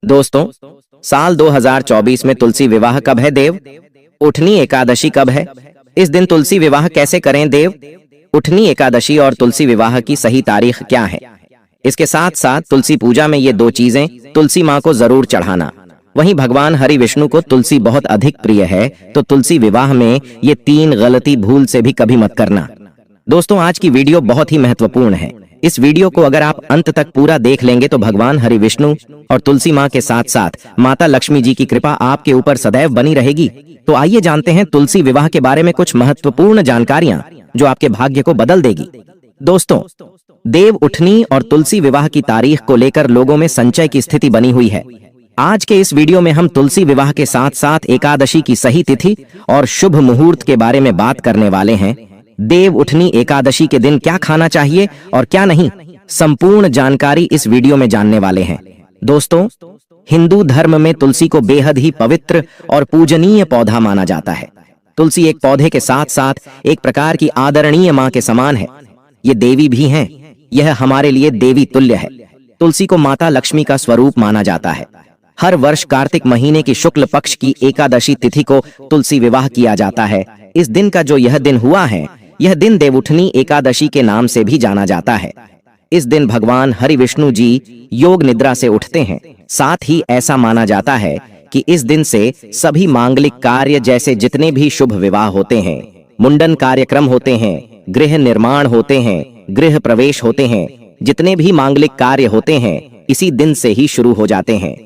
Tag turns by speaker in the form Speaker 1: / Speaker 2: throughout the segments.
Speaker 1: दोस्तों, साल 2024 में तुलसी विवाह कब है देव? उठनी एकादशी कब है? इस दिन तुलसी विवाह कैसे करें देव? उठनी एकादशी और तुलसी विवाह की सही तारीख क्या है? इसके साथ साथ तुलसी पूजा में ये दो चीजें तुलसी माँ को जरूर चढ़ाना। वहीं भगवान हरि विष्णु को तुलसी बहुत अधिक प्रिय है, तो तुलसी विवाह में ये तीन गलती भूल से भी कभी मत करना। दोस्तों, आज की वीडियो बहुत ही महत्वपूर्ण है। इस वीडियो को अगर आप अंत तक पूरा देख लेंगे तो भगवान हरि विष्णु और तुलसी माँ के साथ साथ माता लक्ष्मी जी की कृपा आपके ऊपर सदैव बनी रहेगी। तो आइए जानते हैं तुलसी विवाह के बारे में कुछ महत्वपूर्ण जानकारियां जो आपके भाग्य को बदल देगी। दोस्तों, देव उठनी और तुलसी विवाह की तारीख को लेकर लोगों में संशय की स्थिति बनी हुई है। आज के इस वीडियो में हम तुलसी विवाह के साथ साथ एकादशी की सही तिथि और शुभ मुहूर्त के बारे में बात करने वाले हैं। देव उठनी एकादशी के दिन क्या खाना चाहिए और क्या नहीं, संपूर्ण जानकारी इस वीडियो में जानने वाले हैं। दोस्तों, हिंदू धर्म में तुलसी को बेहद ही पवित्र और पूजनीय पौधा माना जाता है। तुलसी एक पौधे के साथ साथ एक प्रकार की आदरणीय मां के समान है। ये देवी भी हैं। यह हमारे लिए देवी तुल्य है। तुलसी को माता लक्ष्मी का स्वरूप माना जाता है। हर वर्ष कार्तिक महीने की शुक्ल पक्ष की एकादशी तिथि को तुलसी विवाह किया जाता है। इस दिन का जो यह दिन हुआ है, यह दिन देवउठनी एकादशी के नाम से भी जाना जाता है। इस दिन भगवान हरि विष्णु जी योग निद्रा से उठते हैं। साथ ही ऐसा माना जाता है कि इस दिन से सभी मांगलिक कार्य जैसे जितने भी शुभ विवाह होते हैं, मुंडन कार्यक्रम होते हैं, गृह निर्माण होते हैं, गृह प्रवेश होते हैं, जितने भी मांगलिक कार्य होते हैं इसी दिन से ही शुरू हो जाते हैं।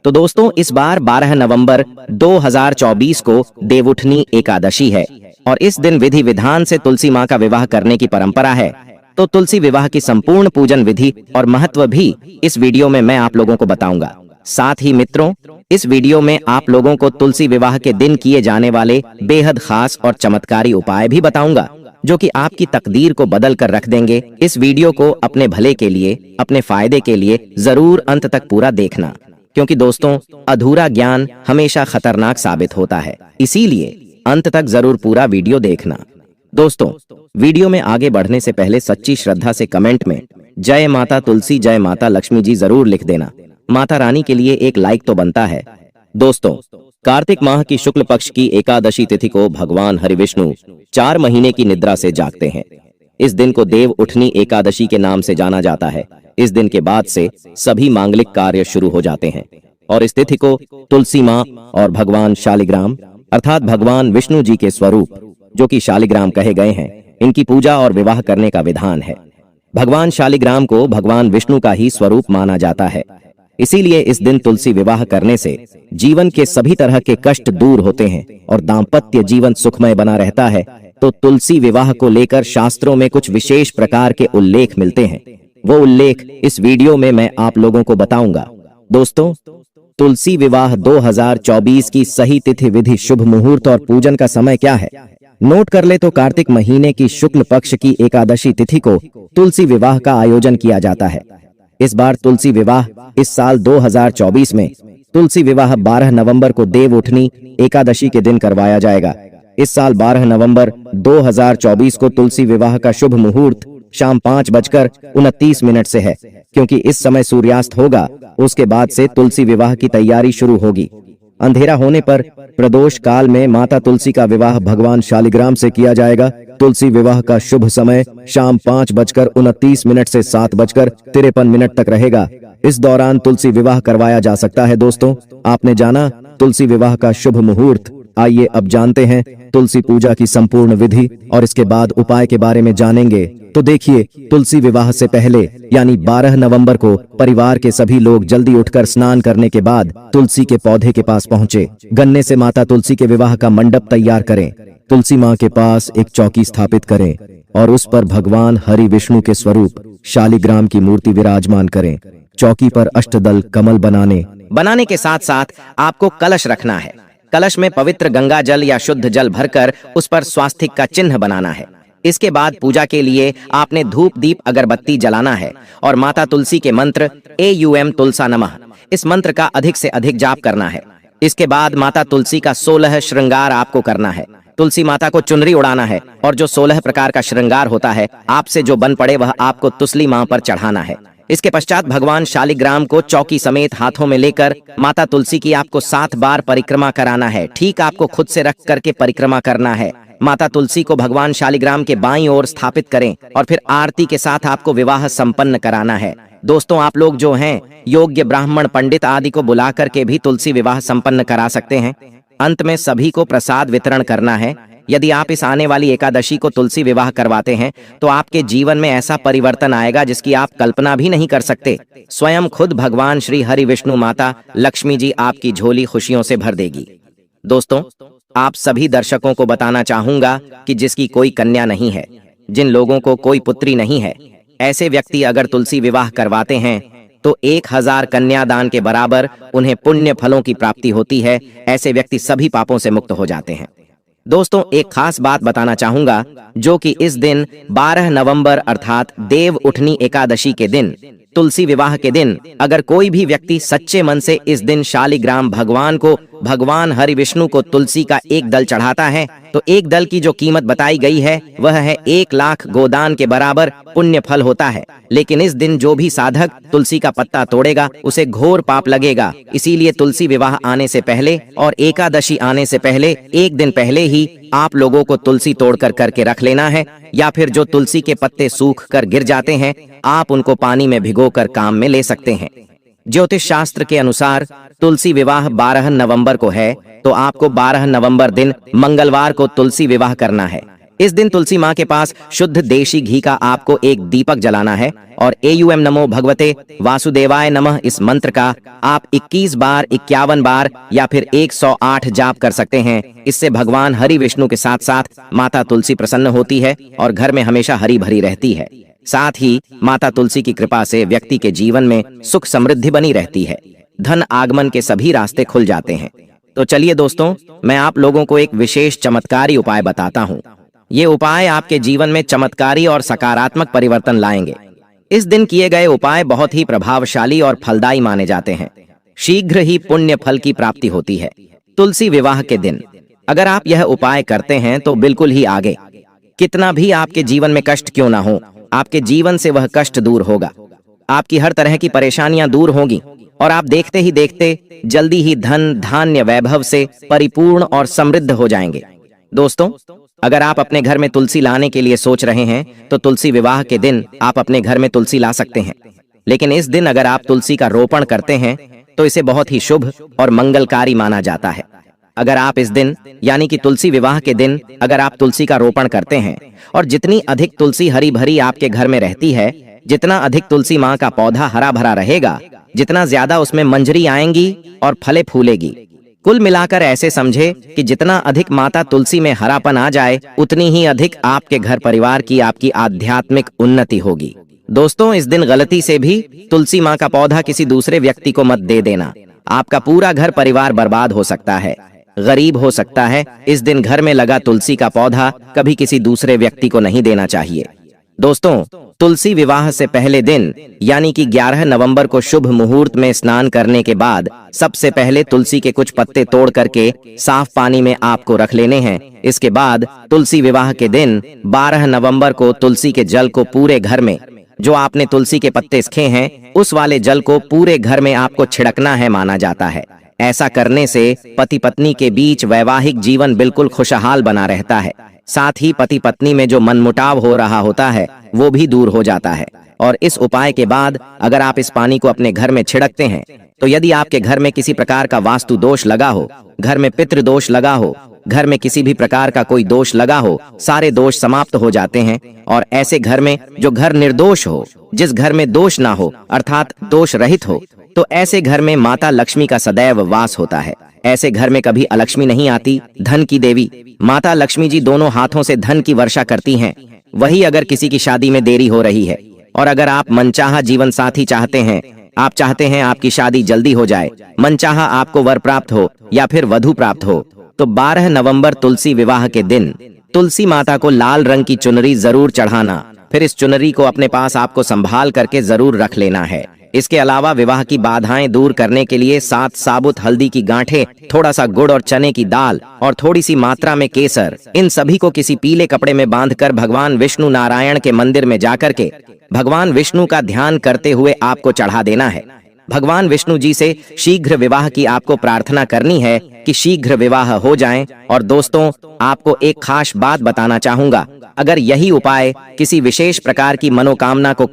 Speaker 1: तो दोस्तों, इस बार 12 नवंबर 2024 को देवउठनी एकादशी है और इस दिन विधि विधान से तुलसी माँ का विवाह करने की परंपरा है। तो तुलसी विवाह की संपूर्ण पूजन विधि और महत्व भी इस वीडियो में मैं आप लोगों को बताऊंगा। साथ ही मित्रों, इस वीडियो में आप लोगों को तुलसी विवाह के दिन किए जाने वाले बेहद खास और चमत्कारी उपाय भी बताऊंगा जो कि आपकी तकदीर को बदल कर रख देंगे। इस वीडियो को अपने भले के लिए, अपने फायदे के लिए जरूर अंत तक पूरा देखना, क्योंकि दोस्तों, अधूरा ज्ञान हमेशा खतरनाक साबित होता है। इसीलिए अंत तक जरूर पूरा वीडियो देखना। दोस्तों, वीडियो में आगे बढ़ने से पहले सच्ची श्रद्धा से कमेंट में जय माता तुलसी, जय माता लक्ष्मी जी जरूर लिख देना। माता रानी के लिए एक लाइक तो बनता है। दोस्तों, कार्तिक माह की शुक्ल पक्ष की एकादशी तिथि को भगवान हरि विष्णु 4 महीने की निद्रा से जागते हैं। इस दिन को देव उठनी एकादशी के नाम से जाना जाता है। इस दिन के बाद से सभी मांगलिक कार्य शुरू हो जाते हैं और इस तिथि को तुलसी माँ और भगवान शालिग्राम अर्थात भगवान विष्णु जी के स्वरूप जो कि शालिग्राम कहे गए हैं, इनकी पूजा और विवाह करने का विधान है। भगवान शालिग्राम को भगवान विष्णु का ही स्वरूप माना जाता है। इसीलिए इस दिन तुलसी विवाह करने से जीवन के सभी तरह के कष्ट दूर होते हैं और दाम्पत्य जीवन सुखमय बना रहता है। तो तुलसी विवाह को लेकर शास्त्रों में कुछ विशेष प्रकार के उल्लेख मिलते हैं। वो उल्लेख इस वीडियो में मैं आप लोगों को बताऊंगा। दोस्तों, तुलसी विवाह 2024 की सही तिथि, विधि, शुभ मुहूर्त और पूजन का समय क्या है? नोट कर ले तो कार्तिक महीने की शुक्ल पक्ष की एकादशी तिथि को तुलसी विवाह का आयोजन किया जाता है। इस बार तुलसी विवाह इस साल 2024 में तुलसी विवाह 12 नवंबर को देव उठनी एकादशी के दिन करवाया जाएगा। इस साल 12 नवंबर 2024 को तुलसी विवाह का शुभ मुहूर्त शाम 5:29 से है, क्योंकि इस समय सूर्यास्त होगा। उसके बाद से तुलसी विवाह की तैयारी शुरू होगी। अंधेरा होने पर प्रदोष काल में माता तुलसी का विवाह भगवान शालिग्राम से किया जाएगा। तुलसी विवाह का शुभ समय शाम 5:29 से 7:53 तक रहेगा। इस दौरान तुलसी विवाह करवाया जा सकता है। दोस्तों, आपने जाना तुलसी विवाह का शुभ मुहूर्त। आइए अब जानते हैं तुलसी पूजा की संपूर्ण विधि और इसके बाद उपाय के बारे में जानेंगे। तो देखिए, तुलसी विवाह से पहले यानी 12 नवंबर को परिवार के सभी लोग जल्दी उठकर स्नान करने के बाद तुलसी के पौधे के पास पहुंचे। गन्ने से माता तुलसी के विवाह का मंडप तैयार करें। तुलसी माँ के पास एक चौकी स्थापित करें और उस पर भगवान हरि विष्णु के स्वरूप शालिग्राम की मूर्ति विराजमान करें। चौकी पर अष्टदल कमल बनाने के साथ साथ आपको कलश रखना है। कलश में पवित्र गंगा जल या शुद्ध जल भरकर उस पर स्वास्तिक का चिन्ह बनाना है। इसके बाद पूजा के लिए आपने धूप, दीप, अगरबत्ती जलाना है और माता तुलसी के मंत्र एयूएम तुलसा नमः, इस मंत्र का अधिक से अधिक जाप करना है। इसके बाद माता तुलसी का 16 श्रृंगार आपको करना है। तुलसी माता को चुनरी उड़ाना है और जो 16 प्रकार का श्रृंगार होता है आपसे जो बन पड़े वह आपको तुलसी माँ पर चढ़ाना है। इसके पश्चात भगवान शालिग्राम को चौकी समेत हाथों में लेकर माता तुलसी की आपको 7 बार परिक्रमा कराना है। ठीक आपको खुद से रख करके परिक्रमा करना है। माता तुलसी को भगवान शालिग्राम के बाईं ओर स्थापित करें और फिर आरती के साथ आपको विवाह संपन्न कराना है। दोस्तों, आप लोग जो हैं योग्य ब्राह्मण पंडित आदि को बुला करके भी तुलसी विवाह संपन्न करा सकते हैं। अंत में सभी को प्रसाद वितरण करना है। यदि आप इस आने वाली एकादशी को तुलसी विवाह करवाते हैं तो आपके जीवन में ऐसा परिवर्तन आएगा जिसकी आप कल्पना भी नहीं कर सकते। स्वयं खुद भगवान श्री हरि विष्णु माता लक्ष्मी जी आपकी झोली खुशियों से भर देगी। दोस्तों, आप सभी दर्शकों को बताना चाहूंगा कि जिसकी कोई कन्या नहीं है, जिन लोगों को कोई पुत्री नहीं है, ऐसे व्यक्ति अगर तुलसी विवाह करवाते हैं तो 1000 कन्यादान के बराबर उन्हें पुण्य फलों की प्राप्ति होती है। ऐसे व्यक्ति सभी पापों से मुक्त हो जाते हैं। दोस्तों, एक खास बात बताना चाहूंगा जो कि इस दिन 12 नवंबर अर्थात देव उठनी एकादशी के दिन, तुलसी विवाह के दिन, अगर कोई भी व्यक्ति सच्चे मन से इस दिन शालिग्राम भगवान को, भगवान हरि विष्णु को तुलसी का एक दल चढ़ाता है तो एक दल की जो कीमत बताई गई है वह है 1 लाख गोदान के बराबर पुण्य फल होता है। लेकिन इस दिन जो भी साधक तुलसी का पत्ता तोड़ेगा उसे घोर पाप लगेगा। इसीलिए तुलसी विवाह आने से पहले और एकादशी आने से पहले एक दिन पहले ही आप लोगों को तुलसी तोड़कर करके रख लेना है, या फिर जो तुलसी के पत्ते सूख कर गिर जाते हैं आप उनको पानी में भिगोकर काम में ले सकते हैं। ज्योतिष शास्त्र के अनुसार तुलसी विवाह 12 नवंबर को है तो आपको 12 नवंबर दिन मंगलवार को तुलसी विवाह करना है। इस दिन तुलसी माँ के पास शुद्ध देशी घी का आपको एक दीपक जलाना है और एयूएम नमो भगवते वासुदेवाय नमः इस मंत्र का आप 21 बार, 51 बार या फिर 108 जाप कर सकते हैं। इससे भगवान हरि विष्णु के साथ साथ माता तुलसी प्रसन्न होती है और घर में हमेशा हरी भरी रहती है। साथ ही माता तुलसी की कृपा से व्यक्ति के जीवन में सुख समृद्धि बनी रहती है। धन आगमन के सभी रास्ते खुल जाते हैं। तो चलिए दोस्तों, मैं आप लोगों को एक विशेष चमत्कारी उपाय बताता हूँ। ये उपाय आपके जीवन में चमत्कारी और सकारात्मक परिवर्तन लाएंगे। इस दिन किए गए उपाय बहुत ही प्रभावशाली और फलदायी माने जाते हैं। शीघ्र ही पुण्य फल की प्राप्ति होती है। तुलसी विवाह के दिन अगर आप यह उपाय करते हैं तो बिल्कुल ही आगे, कितना भी आपके जीवन में कष्ट क्यों ना हो, आपके जीवन से वह कष्ट दूर होगा। आपकी हर तरह की परेशानियां दूर होंगी और आप देखते ही देखते जल्दी ही धन धान्य वैभव से परिपूर्ण और समृद्ध हो जाएंगे। दोस्तों, अगर आप अपने घर में तुलसी लाने के लिए सोच रहे हैं तो तुलसी विवाह के दिन आप अपने घर में तुलसी ला सकते हैं। लेकिन इस दिन अगर आप तुलसी का रोपण करते हैं तो इसे बहुत ही शुभ और मंगलकारी माना जाता है। अगर आप इस दिन यानी कि तुलसी विवाह के दिन अगर आप तुलसी का रोपण करते हैं और जितनी अधिक तुलसी हरी भरी आपके घर में रहती है, जितना अधिक तुलसी माँ का पौधा हरा भरा रहेगा, जितना ज्यादा उसमें मंजरी आएंगी और फले फूलेगी। कुल मिलाकर ऐसे समझे कि जितना अधिक माता तुलसी में हरापन आ जाए उतनी ही अधिक आपके घर परिवार की आपकी आध्यात्मिक उन्नति होगी। दोस्तों, इस दिन गलती से भी तुलसी माँ का पौधा किसी दूसरे व्यक्ति को मत दे देना। आपका पूरा घर परिवार बर्बाद हो सकता है, गरीब हो सकता है। इस दिन घर में लगा तुलसी का पौधा कभी किसी दूसरे व्यक्ति को नहीं देना चाहिए। दोस्तों, तुलसी विवाह से पहले दिन यानी कि 11 नवंबर को शुभ मुहूर्त में स्नान करने के बाद सबसे पहले तुलसी के कुछ पत्ते तोड़ करके साफ पानी में आपको रख लेने हैं। इसके बाद तुलसी विवाह के दिन 12 नवंबर को तुलसी के जल को पूरे घर में, जो आपने तुलसी के पत्ते सेके हैं उस वाले जल को पूरे घर में आपको छिड़कना है माना जाता है। ऐसा करने से पति पत्नी के बीच वैवाहिक जीवन बिल्कुल खुशहाल बना रहता है। साथ ही पति पत्नी में जो मनमुटाव हो रहा होता है वो भी दूर हो जाता है। और इस उपाय के बाद अगर आप इस पानी को अपने घर में छिड़कते हैं तो यदि आपके घर में किसी प्रकार का वास्तु दोष लगा हो, घर में पितृ दोष लगा हो, घर में किसी भी प्रकार का कोई दोष लगा हो, सारे दोष समाप्त हो जाते हैं। और ऐसे घर में जो घर निर्दोष हो, जिस घर में दोष ना हो अर्थात दोष रहित हो, तो ऐसे घर में माता लक्ष्मी का सदैव वास होता है। ऐसे घर में कभी अलक्ष्मी नहीं आती। धन की देवी माता लक्ष्मी जी दोनों हाथों से धन की वर्षा करती हैं। वही अगर किसी की शादी में देरी हो रही है और अगर आप मनचाहा जीवन साथी चाहते हैं, आप चाहते हैं आपकी शादी जल्दी हो जाए, मनचाहा आपको वर प्राप्त हो या फिर वधु प्राप्त हो, तो 12 नवंबर तुलसी विवाह के दिन तुलसी माता को लाल रंग की चुनरी जरूर चढ़ाना फिर इस चुनरी को अपने पास आपको संभाल करके जरूर रख लेना है। इसके अलावा विवाह की बाधाएं दूर करने के लिए 7 साबुत हल्दी की गांठें, थोड़ा सा गुड़ और चने की दाल और थोड़ी सी मात्रा में केसर, इन सभी को किसी पीले कपड़े में बांधकर भगवान विष्णु नारायण के मंदिर में जाकर के भगवान विष्णु का ध्यान करते हुए आपको चढ़ा देना है। भगवान विष्णु जी से शीघ्र विवाह की आपको प्रार्थना करनी है कि शीघ्र विवाह हो जाएं। और दोस्तों, आपको एक खास बात बताना चाहूंगा, अगर यही उपाय किसी विशेष प्रकार की मनोकामना को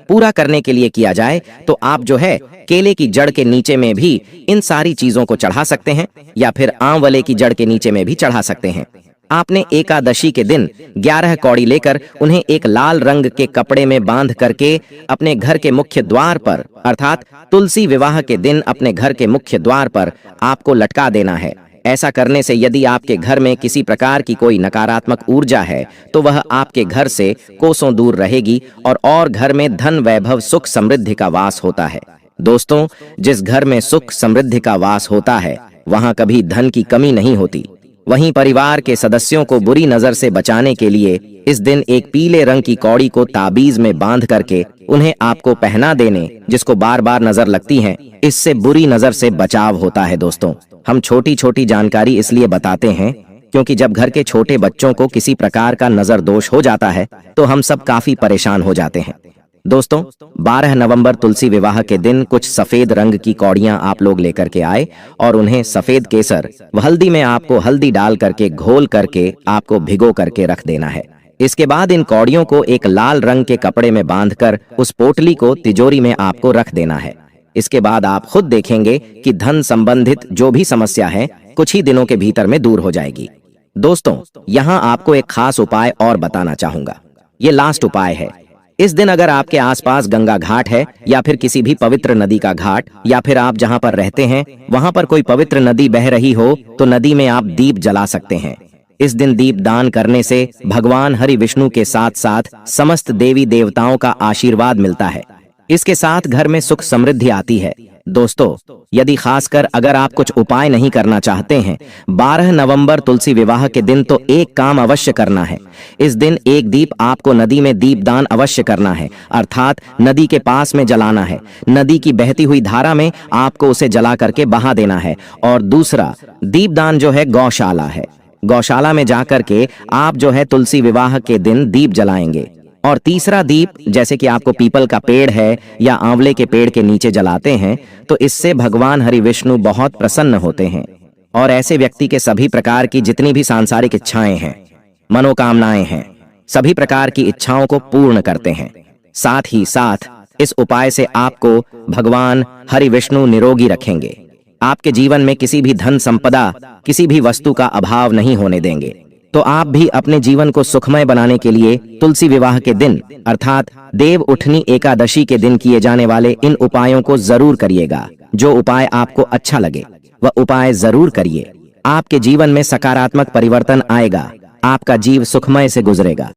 Speaker 1: पूरा करने के लिए किया जाए तो आप जो है केले की जड़ के नीचे में भी इन सारी चीजों को चढ़ा सकते हैं या फिर आंवले की जड़ के नीचे में भी चढ़ा सकते हैं। आपने एकादशी के दिन 11 कौड़ी लेकर उन्हें एक लाल रंग के कपड़े में बांध करके अपने घर के मुख्य द्वार पर, अर्थात तुलसी विवाह के दिन अपने घर के मुख्य द्वार पर आपको लटका देना है। ऐसा करने से यदि आपके घर में किसी प्रकार की कोई नकारात्मक ऊर्जा है तो वह आपके घर से कोसों दूर रहेगी और घर में धन, वैभव, सुख, समृद्धि का वास होता है। दोस्तों, जिस घर में सुख समृद्धि का वास होता है वहां कभी धन की कमी नहीं होती। वहीं परिवार के सदस्यों को बुरी नजर से बचाने के लिए इस दिन एक पीले रंग की कौड़ी को ताबीज में बांध करके उन्हें आपको पहना देने, जिसको बार बार नजर लगती है, इससे बुरी नजर से बचाव होता है। दोस्तों, हम छोटी छोटी जानकारी इसलिए बताते हैं क्योंकि जब घर के छोटे बच्चों को किसी प्रकार का नजर दोष हो जाता है तो हम सब काफी परेशान हो जाते हैं। दोस्तों, 12 नवंबर तुलसी विवाह के दिन कुछ सफेद रंग की कौड़ियां आप लोग लेकर के आए और उन्हें सफेद केसर व हल्दी में आपको हल्दी डाल करके घोल करके आपको भिगो करके रख देना है। इसके बाद इन कौड़ियों को एक लाल रंग के कपड़े में बांधकर उस पोटली को तिजोरी में आपको रख देना है। इसके बाद आप खुद देखेंगे कि धन संबंधित जो भी समस्या है कुछ ही दिनों के भीतर में दूर हो जाएगी। दोस्तों, यहाँ आपको एक खास उपाय और बताना चाहूंगा। ये लास्ट उपाय है। इस दिन अगर आपके आसपास गंगा घाट है या फिर किसी भी पवित्र नदी का घाट या फिर आप जहां पर रहते हैं वहां पर कोई पवित्र नदी बह रही हो तो नदी में आप दीप जला सकते हैं। इस दिन दीप दान करने से भगवान हरि विष्णु के साथ साथ समस्त देवी देवताओं का आशीर्वाद मिलता है। इसके साथ घर में सुख समृद्धि आती है। दोस्तों, यदि खासकर अगर आप कुछ उपाय नहीं करना चाहते हैं 12 नवंबर तुलसी विवाह के दिन, तो एक काम अवश्य करना है। इस दिन एक दीप आपको नदी में दीपदान अवश्य करना है, अर्थात नदी के पास में जलाना है। नदी की बहती हुई धारा में आपको उसे जला करके बहा देना है। और दूसरा दीपदान जो है गौशाला है। गौशाला में जाकर के आप जो है तुलसी विवाह के दिन दीप जलाएंगे। और तीसरा दीप, जैसे कि आपको पीपल का पेड़ है या आंवले के पेड़ के नीचे जलाते हैं तो इससे भगवान हरि विष्णु बहुत प्रसन्न होते हैं और ऐसे व्यक्ति के सभी प्रकार की जितनी भी सांसारिक इच्छाएं हैं, मनोकामनाएं हैं, सभी प्रकार की इच्छाओं को पूर्ण करते हैं। साथ ही साथ इस उपाय से आपको भगवान हरि विष्णु निरोगी रखेंगे। आपके जीवन में किसी भी धन संपदा, किसी भी वस्तु का अभाव नहीं होने देंगे। तो आप भी अपने जीवन को सुखमय बनाने के लिए तुलसी विवाह के दिन अर्थात देव उठनी एकादशी के दिन किए जाने वाले इन उपायों को जरूर करिएगा। जो उपाय आपको अच्छा लगे वह उपाय जरूर करिए। आपके जीवन में सकारात्मक परिवर्तन आएगा। आपका जीव सुखमय से गुजरेगा।